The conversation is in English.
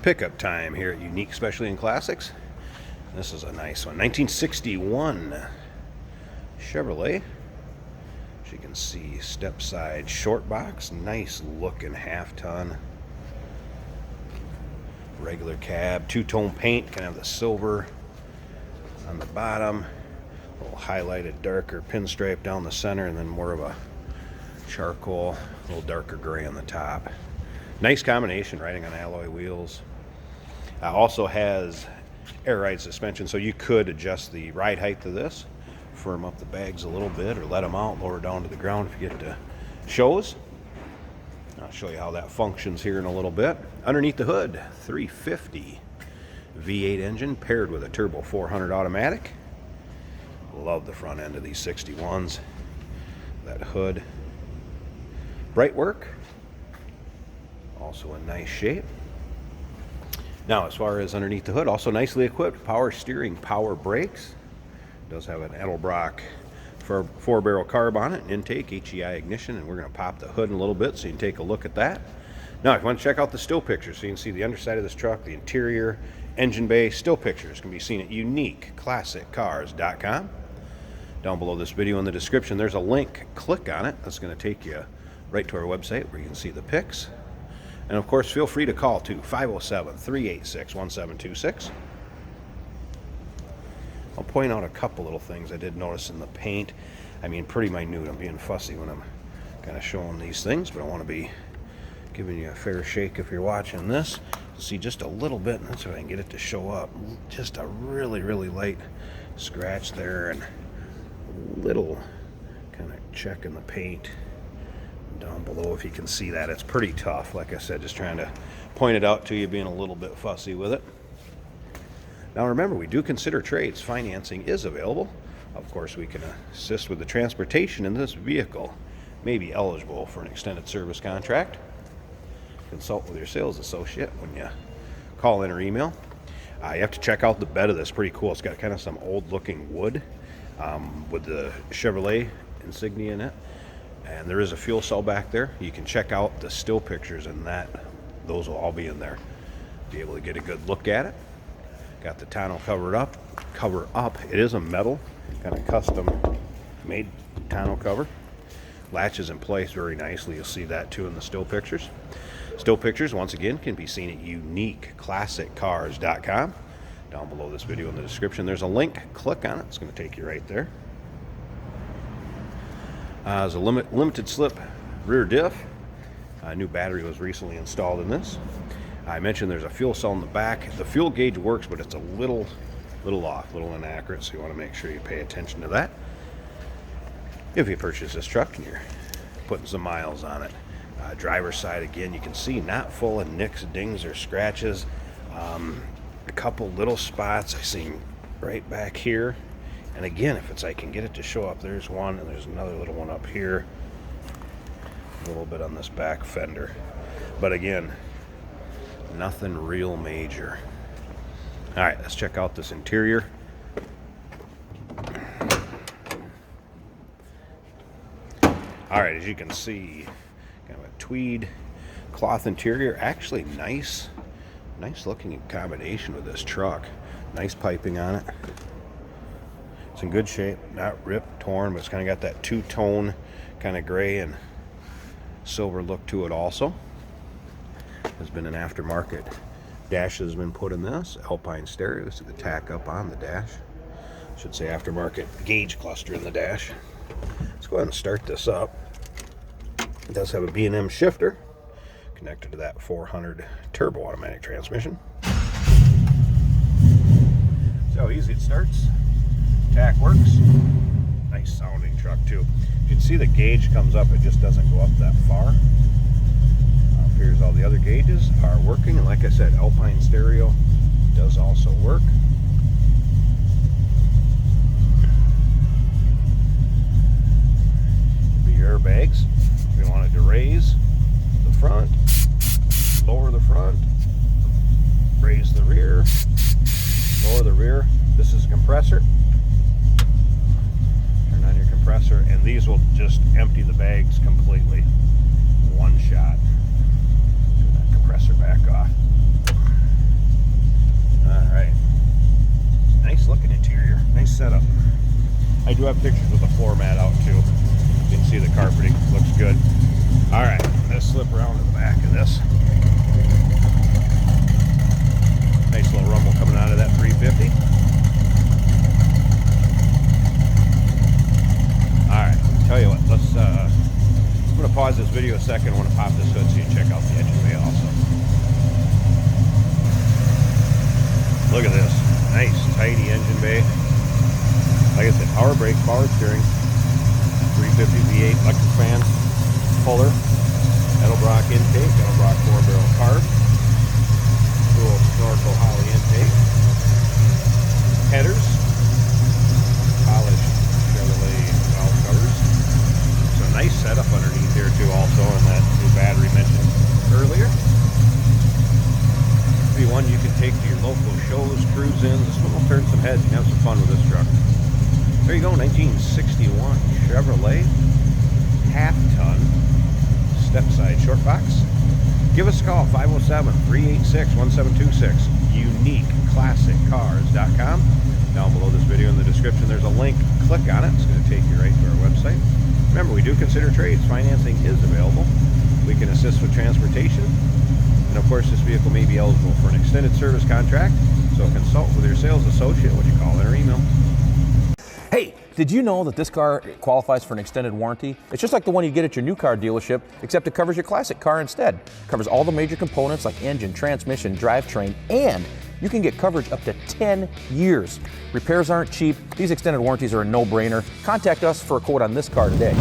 Pickup time here at Unique Specialty and Classics. This is a nice one. 1961 Chevrolet. As you can see, Stepside short box. Nice looking half-ton. Regular cab. Two-tone paint. Kind of the silver on the bottom. A little highlighted darker pinstripe down the center, and then more of a charcoal, a little darker gray on the top. Nice combination, riding on alloy wheels. Also has air ride suspension, so you could adjust the ride height to this, firm up the bags a little bit, or let them out, lower down to the ground if you get to shows. I'll show you how that functions here in a little bit. Underneath the hood, 350 V8 engine paired with a turbo 400 automatic. Love the front end of these 61s. That hood, bright work, also in nice shape. Now, as far as underneath the hood, also nicely equipped. Power steering, power brakes. Does have an Edelbrock 4-barrel carb on it, an intake, HEI ignition, and we're going to pop the hood in a little bit so you can take a look at that. Now, if you want to check out the still pictures, so you can see the underside of this truck, the interior, engine bay, still pictures can be seen at uniqueclassiccars.com. Down below this video in the description, there's a link. Click on it. That's going to take you right to our website where you can see the pics. And of course, feel free to call to 507-386-1726. I'll point out a couple little things I did notice in the paint. I mean, pretty minute. I'm being fussy when I'm kind of showing these things, but I want to be giving you a fair shake if you're watching this. See just a little bit, and that's if I can get it to show up. Just a really, really light scratch there, and a little kind of check in the paint down below. If you can see that, it's pretty tough. Like I said, just trying to point it out to you, being a little bit fussy with it. Now remember, we do consider trades. Financing is available. Of course, we can assist with the transportation in this vehicle. May be eligible for an extended service contract. Consult with your sales associate when you call in or email. You have to check out the bed of this. Pretty cool. It's got kind of some old looking wood with the Chevrolet insignia in it. And there is a fuel cell back there. You can check out the still pictures, and those will all be in there. Be able to get a good look at it. Got the tonneau cover up. It is a metal, kind of custom made tonneau cover. Latches in place very nicely. You'll see that too in the still pictures. Still pictures, once again, can be seen at uniqueclassiccars.com. Down below this video in the description, there's a link. Click on it. It's going to take you right there. There's a limited slip rear diff. A new battery was recently installed in this. I mentioned there's a fuel cell in the back. The fuel gauge works, but it's a little off, a little inaccurate, so you want to make sure you pay attention to that. If you purchase this truck and you're putting some miles on it. Driver's side, again, you can see not full of nicks, dings, or scratches. A couple little spots I see right back here. And again, if I can get it to show up, there's one, and there's another little one up here. A little bit on this back fender. But again, nothing real major. All right, let's check out this interior. All right, as you can see, kind of a tweed cloth interior. Actually nice looking combination with this truck. Nice piping on it. It's in good shape, not ripped, torn, but it's kind of got that two-tone kind of gray and silver look to it also. There's been an aftermarket dash that has been put in this. Alpine stereo. This is the tack up on the dash. I should say aftermarket gauge cluster in the dash. Let's go ahead and start this up. It does have a B&M shifter connected to that 400 turbo automatic transmission. See how easy it starts. Tack works. Nice sounding truck too. You can see the gauge comes up, it just doesn't go up that far. Here's all the other gauges are working, and like I said, Alpine stereo does also work. The airbags, if you wanted to raise the front, lower the front, raise the rear, lower the rear. This is a compressor. Turn on your compressor, and these will just empty the bags completely. One shot. Turn that compressor back off. Alright. Nice looking interior. Nice setup. I do have pictures with the floor mat out too. You can see the carpeting. Looks good. Alright, let's slip around to the back of this. Nice little rumble coming out of that 350. Alright, tell you what, I'm going to pause this video a second. I want to pop this hood so you can check out the engine bay also. Look at this. Nice, tidy engine bay. Like I said, power brakes, power steering, 350 V8 electric fan, puller, Edelbrock intake, Edelbrock 4-barrel carb, dual snorkel Holly intake, headers, polished Chevrolet valve covers. So nice setup underneath here too also, and that new battery mentioned earlier. Be one you can take to your local shows, cruise-ins. This one will turn some heads and have some fun with this truck. There you go, 1961 Chevrolet half-ton Stepside short box. Give us a call, 507-386-1726. UniqueClassicCars.com. Down below this video in the description, there's a link. Click on it. It's going to take you right to our website. Remember, we do consider trades. Financing is available. We can assist with transportation. And of course, this vehicle may be eligible for an extended service contract. So consult with your sales associate when you call in or email. Hey, did you know that this car qualifies for an extended warranty? It's just like the one you get at your new car dealership, except it covers your classic car instead. It covers all the major components like engine, transmission, drivetrain, and you can get coverage up to 10 years. Repairs aren't cheap. These extended warranties are a no-brainer. Contact us for a quote on this car today.